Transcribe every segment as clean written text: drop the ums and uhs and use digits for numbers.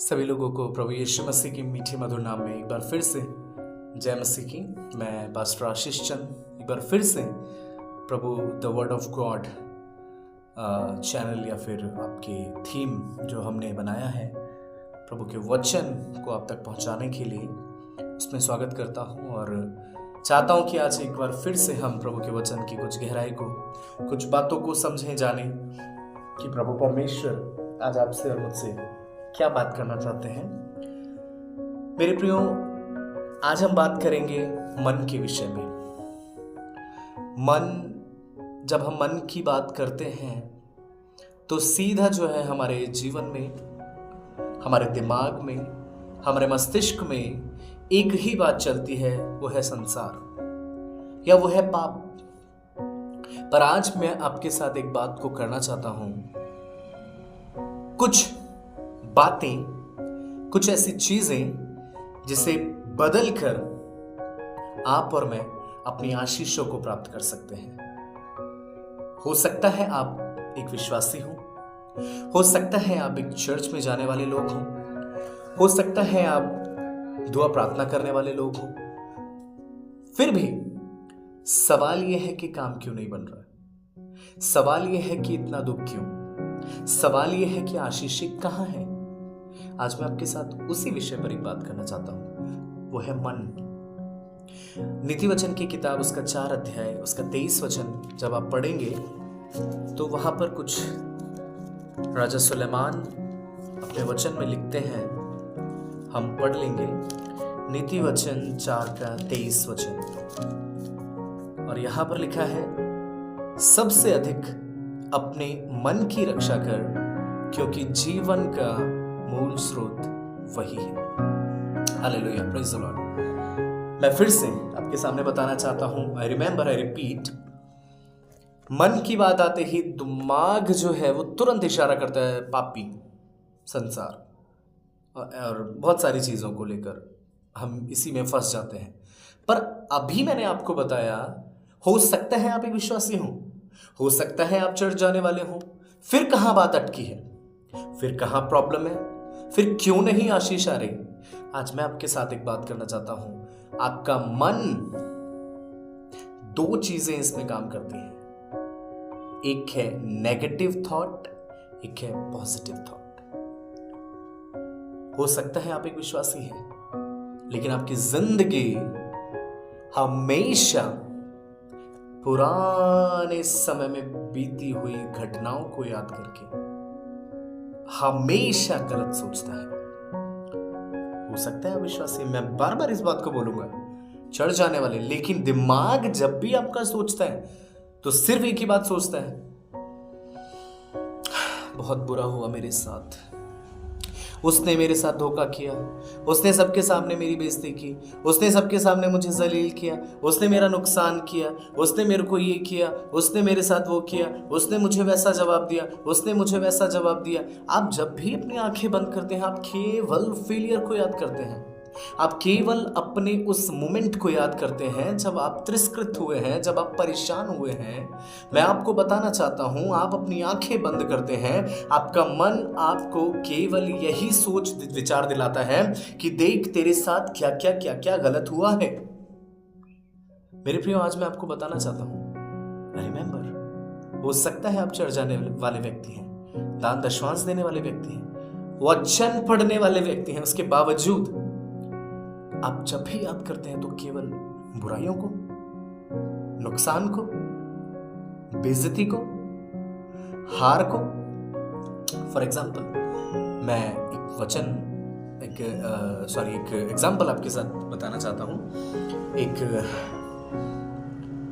सभी लोगों को प्रभु यीशु मसीह की मीठी मधुर नाम में एक बार फिर से जय मसीह की। मैं पास्टर आशीष चंद एक बार फिर से Prabhu the word of God channel या फिर आपके थीम जो हमने बनाया है प्रभु के वचन को आप तक पहुंचाने के लिए उसमें स्वागत करता हूं और चाहता हूं कि आज एक बार फिर से हम प्रभु के वचन की कुछ गहराई को, कुछ बातों को समझें, जानें कि प्रभु परमेश्वर आज आपसे और मुझसे क्या बात करना चाहते हैं। मेरे प्रियो, आज हम बात करेंगे मन के विषय में। मन, जब हम मन की बात करते हैं तो सीधा जो है हमारे जीवन में, हमारे दिमाग में, हमारे मस्तिष्क में एक ही बात चलती है, वो है संसार या वो है पाप। पर आज मैं आपके साथ एक बात को करना चाहता हूं। कुछ बातें, कुछ ऐसी चीजें जिसे बदलकर आप और मैं अपनी आशीषों को प्राप्त कर सकते हैं। हो सकता है आप एक विश्वासी हो सकता है आप एक चर्च में जाने वाले लोग हो सकता है आप दुआ प्रार्थना करने वाले लोग हो। फिर भी सवाल यह है कि काम क्यों नहीं बन रहा? सवाल यह है कि इतना दुख क्यों? सवाल यह है कि आशीषें कहां है? आज मैं आपके साथ उसी विषय पर एक बात करना चाहता हूं, वो है मन। नीति वचन की किताब उसका 4 अध्याय उसका 23 वचन जब आप पढ़ेंगे तो वहां पर कुछ राजा सुलेमान अपने वचन में लिखते हैं। हम पढ़ लेंगे नीति वचन 4 का 23 वचन, और यहां पर लिखा है, सबसे अधिक अपने मन की रक्षा कर, क्योंकि जीवन का मूल स्रोत वही है। Hallelujah, praise the Lord. मैं फिर से आपके सामने बताना चाहता हूं, आई रिमेंबर, आई रिपीट, मन की बात आते ही दिमाग जो है वो तुरंत इशारा करता है पापी, संसार और बहुत सारी चीजों को लेकर हम इसी में फंस जाते हैं। पर अभी मैंने आपको बताया, हो सकता है आप एक विश्वासी हो सकता है आप चर्च जाने वाले हो। फिर कहां बात अटकी है? फिर कहां प्रॉब्लम है? फिर क्यों नहीं आशीष आ रही? आज मैं आपके साथ एक बात करना चाहता हूं। आपका मन, 2 चीजें इसमें काम करती हैं। एक है नेगेटिव थॉट, एक है पॉजिटिव थॉट। हो सकता है आप एक विश्वासी हैं, लेकिन आपकी जिंदगी हमेशा पुराने समय में बीती हुई घटनाओं को याद करके हमेशा गलत सोचता है। हो सकता है विश्वासी, मैं बार बार इस बात को बोलूंगा, चढ़ जाने वाले, लेकिन दिमाग जब भी आपका सोचता है तो सिर्फ एक ही बात सोचता है, बहुत बुरा हुआ मेरे साथ, उसने मेरे साथ धोखा किया, उसने सबके सामने मेरी बेइज्जती की, उसने सबके सामने मुझे जलील किया, उसने मेरा नुकसान किया, उसने मेरे को ये किया, उसने मेरे साथ वो किया, उसने मुझे वैसा जवाब दिया, उसने मुझे वैसा जवाब दिया। आप जब भी अपनी आंखें बंद करते हैं, आप केवल फेलियर को याद करते हैं। आप केवल अपने उस मोमेंट को याद करते हैं जब आप तिरस्कृत हुए हैं, जब आप परेशान हुए हैं। मैं आपको बताना चाहता हूं, आप अपनी आंखें बंद करते हैं, आपका मन आपको केवल यही सोच विचार दिलाता है कि देख तेरे साथ क्या क्या क्या क्या गलत हुआ है। मेरे प्रियो, आज मैं आपको बताना चाहता हूं, रिमेंबर, हो सकता है आप चर्च जाने वाले व्यक्ति हैं, दान दशवांश देने वाले व्यक्ति हैं, वचन पढ़ने वाले व्यक्ति हैं, उसके बावजूद आप जब भी याद करते हैं तो केवल बुराइयों को, नुकसान को, बेइज्जती को, हार को। फॉर एग्जाम्पल, मैं एक एग्जाम्पल आपके साथ बताना चाहता हूं। एक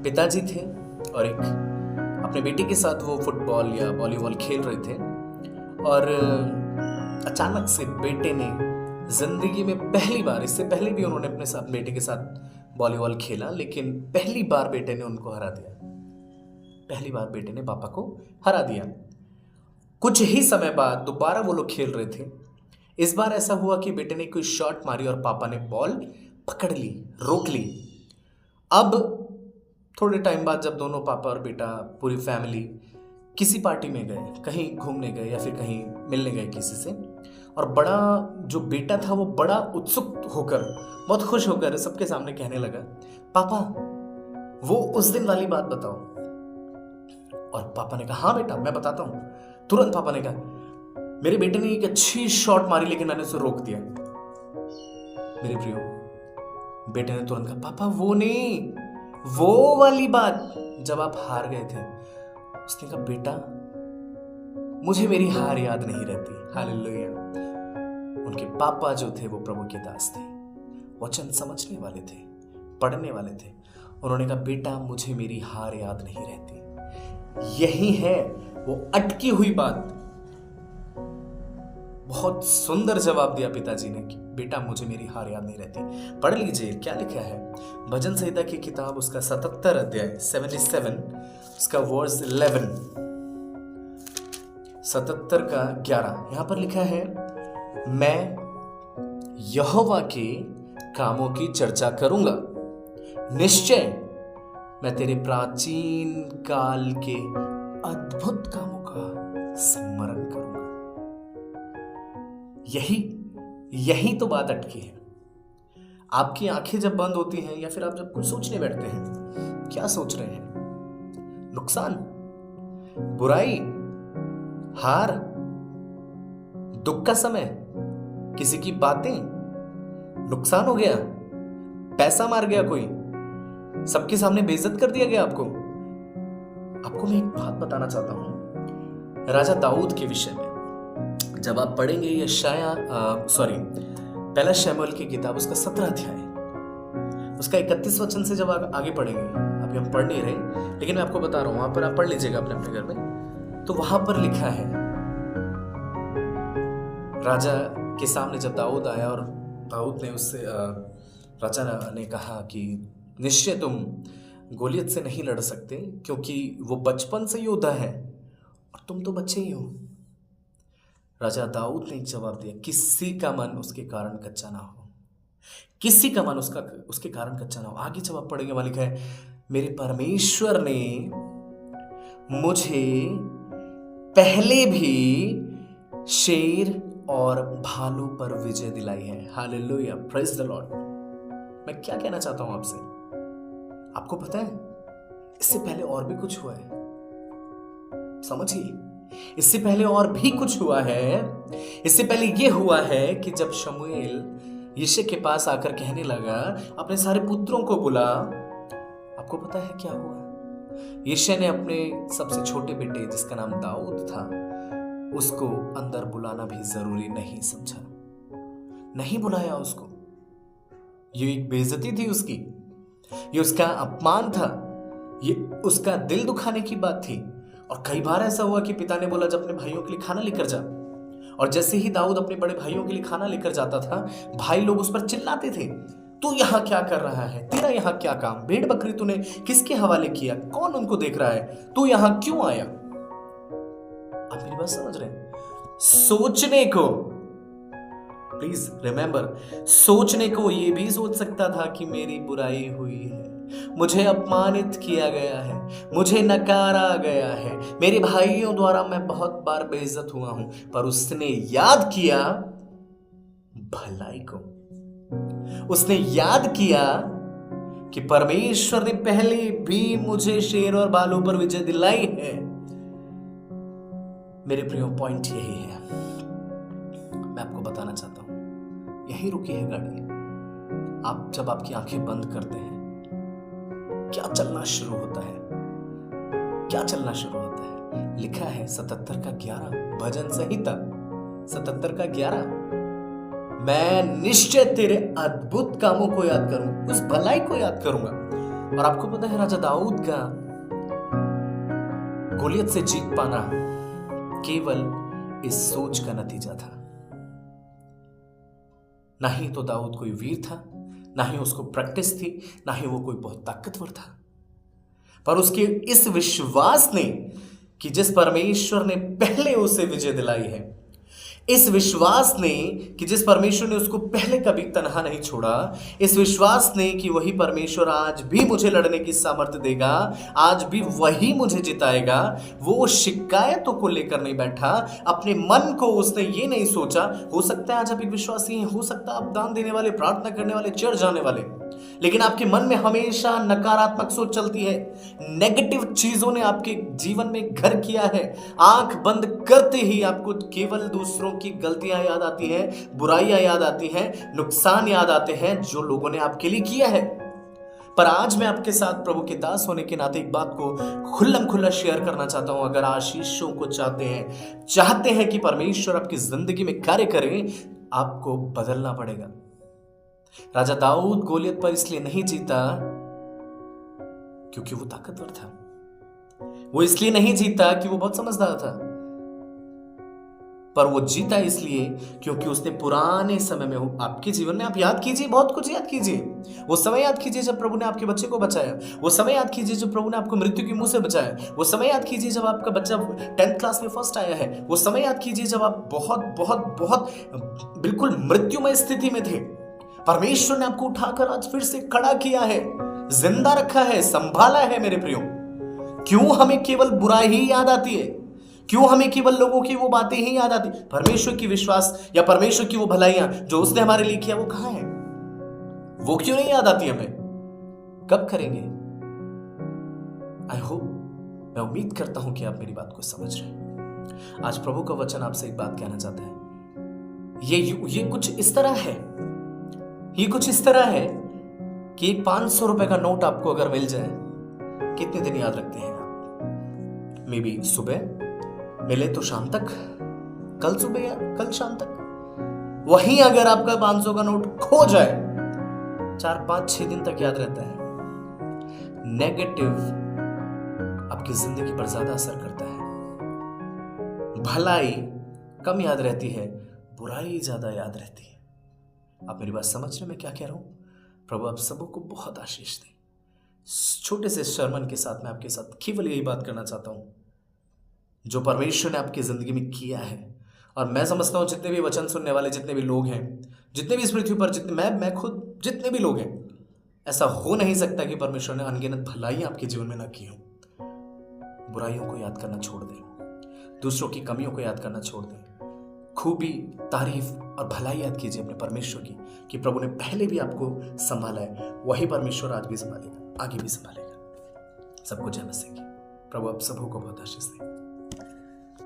पिताजी थे और एक अपने बेटे के साथ वो फुटबॉल या वॉलीबॉल खेल रहे थे, और अचानक से बेटे ने जिंदगी में पहली बार, इससे पहले भी उन्होंने अपने साथ बेटे के साथ वॉलीबॉल खेला, लेकिन पहली बार बेटे ने उनको हरा दिया। पहली बार बेटे ने पापा को हरा दिया। कुछ ही समय बाद दोबारा वो लोग खेल रहे थे। इस बार ऐसा हुआ कि बेटे ने कोई शॉट मारी और पापा ने बॉल पकड़ ली, रोक ली। अब थोड़े टाइम बाद जब दोनों, पापा और बेटा, पूरी फैमिली किसी पार्टी में गए, कहीं घूमने गए या फिर कहीं मिलने गए किसी से, और बड़ा जो बेटा था वो बड़ा उत्सुक होकर, बहुत खुश होकर सबके सामने कहने लगा, पापा वो उस दिन वाली बात बताओ। और पापा ने कहा, हाँ बेटा मैं बताता हूं। तुरंत पापा ने कहा, मेरे बेटे ने एक अच्छी शॉट मारी लेकिन मैंने उसे रोक दिया। मेरे प्रियो, बेटे ने तुरंत कहा, पापा वो नहीं, वो वाली बात जब आप हार गए थे। उसने कहा, बेटा मुझे मेरी हार याद नहीं रहती। हालेलुया। उनके पापा जो थे वो प्रभु के दास थे, वचन समझने वाले थे, पढ़ने वाले थे। उन्होंने कहा, बेटा मुझे मेरी हार याद नहीं रहती। यही है वो अटकी हुई बात। बहुत सुंदर जवाब दिया पिताजी ने कि बेटा मुझे मेरी हार याद नहीं रहती। पढ़ लीजिए क्या लिखा है, भजन संहिता की किताब उसका 77 अध्याय 77 उसका वर्स 11, 77 का 11। यहां पर लिखा है, मैं यहोवा के कामों की चर्चा करूंगा, निश्चय मैं तेरे प्राचीन काल के अद्भुत कामों का स्मरण करूंगा। यही तो बात अटकी है। आपकी आंखें जब बंद होती हैं या फिर आप जब कुछ सोचने बैठते हैं, क्या सोच रहे हैं? नुकसान, बुराई, हार, दुख का समय, किसी की बातें, नुकसान हो गया, पैसा मार गया कोई, सबके सामने बेइज्जत कर दिया गया आपको मैं एक बात बताना चाहता हूं राजा दाऊद के विषय में। जब आप पढ़ेंगे पहला शमूएल की किताब उसका 17 अध्याय उसका 31 वचन से जब आप आगे पढ़ेंगे, अभी हम पढ़ नहीं रहे लेकिन मैं आपको बता रहा हूं, वहां पर आप पढ़ लीजिएगा अपने अपने घर में। तो वहां पर लिखा है, राजा के सामने जब दाऊद आया और दाऊद ने उससे राजा ने कहा कि निश्चय तुम गोलियत से नहीं लड़ सकते क्योंकि वो बचपन से योद्धा है और तुम तो बच्चे ही हो। राजा दाऊद ने एक जवाब दिया, किसी का मन उसके कारण कच्चा ना हो, किसी का मन उसके कारण कच्चा ना हो। आगे जब आप पढ़ेंगे वहां लिखा है, मेरे परमेश्वर ने मुझे पहले भी शेर और भालू पर विजय दिलाई है। Hallelujah, praise the Lord. मैं क्या कहना चाहता हूं आपसे, आपको पता है इससे पहले और भी कुछ हुआ है। समझिए, इससे पहले और भी कुछ हुआ है। इससे पहले यह हुआ है कि जब शमूएल यिशै के पास आकर कहने लगा, अपने सारे पुत्रों को बुला, आपको पता है क्या हुआ? यिशै ने अपने सबसे छोटे बेटे जिसका नाम दाऊद था उसको अंदर बुलाना भी जरूरी नहीं समझा, नहीं बुलाया उसको। ये एक बेइज्जती थी उसकी, ये उसका अपमान था, ये उसका दिल दुखाने की बात थी। और कई बार ऐसा हुआ कि पिता ने बोला, जब अपने भाइयों के लिए खाना लेकर जा, और जैसे ही दाऊद अपने बड़े भाइयों के लिए खाना लेकर जाता था, भाई लोग उस पर चिल्लाते थे, तू यहां क्या कर रहा है, तेरा यहां क्या काम, भेड़ बकरी तूने किसके हवाले किया, कौन उनको देख रहा है, तू यहां क्यों आया? आप मेरी बात समझ रहे हैं? सोचने को, प्लीज रिमेंबर, सोचने को ये भी सोच सकता था कि मेरी बुराई हुई है, मुझे अपमानित किया गया है, मुझे नकारा गया है, मेरे भाइयों द्वारा मैं बहुत बार बेइज्जत हुआ हूं, पर उसने याद किया भलाई को। उसने याद किया कि परमेश्वर ने पहले भी मुझे शेर और भालू पर विजय दिलाई है। मेरे प्रियो, पॉइंट यही है, मैं आपको बताना चाहता हूं, यही रुकी है गाड़ी। आप जब आपकी आंखें बंद करते हैं, क्या चलना शुरू होता है? क्या चलना शुरू होता है? लिखा है 77 का 11, भजन संहिता 77 का 11, मैं निश्चय तेरे अद्भुत कामों को याद करूं, उस भलाई को याद करूंगा। और आपको पता है राजा दाऊद का गोलियत से जीत पाना केवल इस सोच का नतीजा था। ना ही तो दाऊद कोई वीर था, ना ही उसको प्रैक्टिस थी, ना ही वो कोई बहुत ताकतवर था, पर उसके इस विश्वास ने कि जिस परमेश्वर ने पहले उसे विजय दिलाई है, इस विश्वास ने कि जिस परमेश्वर ने उसको पहले कभी तनहा नहीं छोड़ा, इस विश्वास ने कि वही परमेश्वर आज भी मुझे लड़ने की सामर्थ्य देगा, आज भी वही मुझे जिताएगा, वो शिकायतों को लेकर नहीं बैठा। अपने मन को उसने ये नहीं सोचा, हो सकता है आज आप एक विश्वासी हैं, हो सकता है आप दान देने वाले, प्रार्थना करने वाले, चर्च जाने वाले, लेकिन आपके मन में हमेशा नकारात्मक सोच चलती है। नेगेटिव चीजों ने आपके जीवन में घर किया है। आंख बंद करते ही आपको केवल दूसरों की गलतियां याद आती हैं, बुराइयां याद आती हैं, नुकसान याद आते हैं जो लोगों ने आपके लिए किया है। पर आज मैं आपके साथ प्रभु के दास होने के नाते एक बात को खुल्लम खुल्ला शेयर करना चाहता हूं। अगर आशीषों को चाहते हैं कि परमेश्वर आपकी जिंदगी में कार्य करे, आपको बदलना पड़ेगा। राजा दाऊद गोलियत पर इसलिए नहीं जीता क्योंकि वो ताकतवर था, वो इसलिए नहीं जीता कि वो बहुत समझदार था, पर वो जीता इसलिए क्योंकि उसने पुराने समय में, आपके जीवन में आप याद कीजिए, बहुत कुछ याद कीजिए, वो समय याद कीजिए जब प्रभु ने आपके बच्चे को बचाया, वो समय याद कीजिए जब प्रभु ने आपको मृत्यु के मुंह से बचाया, वो समय याद कीजिए जब आपका बच्चा 10th क्लास में फर्स्ट आया है, वो समय याद कीजिए जब आप बहुत बहुत बहुत बिल्कुल मृत्युमय स्थिति में थे। परमेश्वर ने आपको उठाकर आज फिर से खड़ा किया है, जिंदा रखा है, संभाला है। मेरे प्रियो, क्यों हमें केवल बुराई ही याद आती है? क्यों हमें केवल लोगों की वो बातें ही याद आती? परमेश्वर की विश्वास या परमेश्वर की वो भलाइयां जो उसने हमारे लिए किया, वो कहां है? वो क्यों नहीं याद आती हमें? कब करेंगे? आई होप, मैं उम्मीद करता हूं कि आप मेरी बात को समझ रहे हैं। आज प्रभु का वचन आपसे एक बात कहना चाहता है। ये कुछ इस तरह है, ये कुछ इस तरह है कि एक 500 रुपए का नोट आपको अगर मिल जाए, कितने दिन याद रखते हैं आप? मे बी सुबह मिले तो शाम तक, कल सुबह या कल शाम तक। वहीं अगर आपका 500 का नोट खो जाए, 4, 5, 6 दिन तक याद रहता है। नेगेटिव आपकी जिंदगी पर ज्यादा असर करता है। भलाई कम याद रहती है, बुराई ज्यादा याद रहती है। आप मेरी बात समझ रहे हैं मैं क्या कह रहा हूं? प्रभु आप सबों को बहुत आशीष दे। छोटे से शर्मन के साथ मैं आपके साथ केवल यही बात करना चाहता हूं, जो परमेश्वर ने आपकी जिंदगी में किया है। और मैं समझता हूं जितने भी वचन सुनने वाले, जितने भी लोग हैं, जितने भी इस पृथ्वी पर, जितने मैं खुद, जितने भी लोग हैं, ऐसा हो नहीं सकता कि परमेश्वर ने अनगिनत भलाइयां आपके जीवन में ना की हो। बुराइयों को याद करना छोड़ दें, दूसरों की कमियों को याद करना छोड़ दें, खूबी, तारीफ और भलाई याद कीजिए अपने परमेश्वर की, कि प्रभु ने पहले भी आपको संभाला है, वही परमेश्वर आज भी संभालेगा, आगे भी संभालेगा। सबको जय मसीह की। प्रभु आप सबों को बहुत आशीष दे।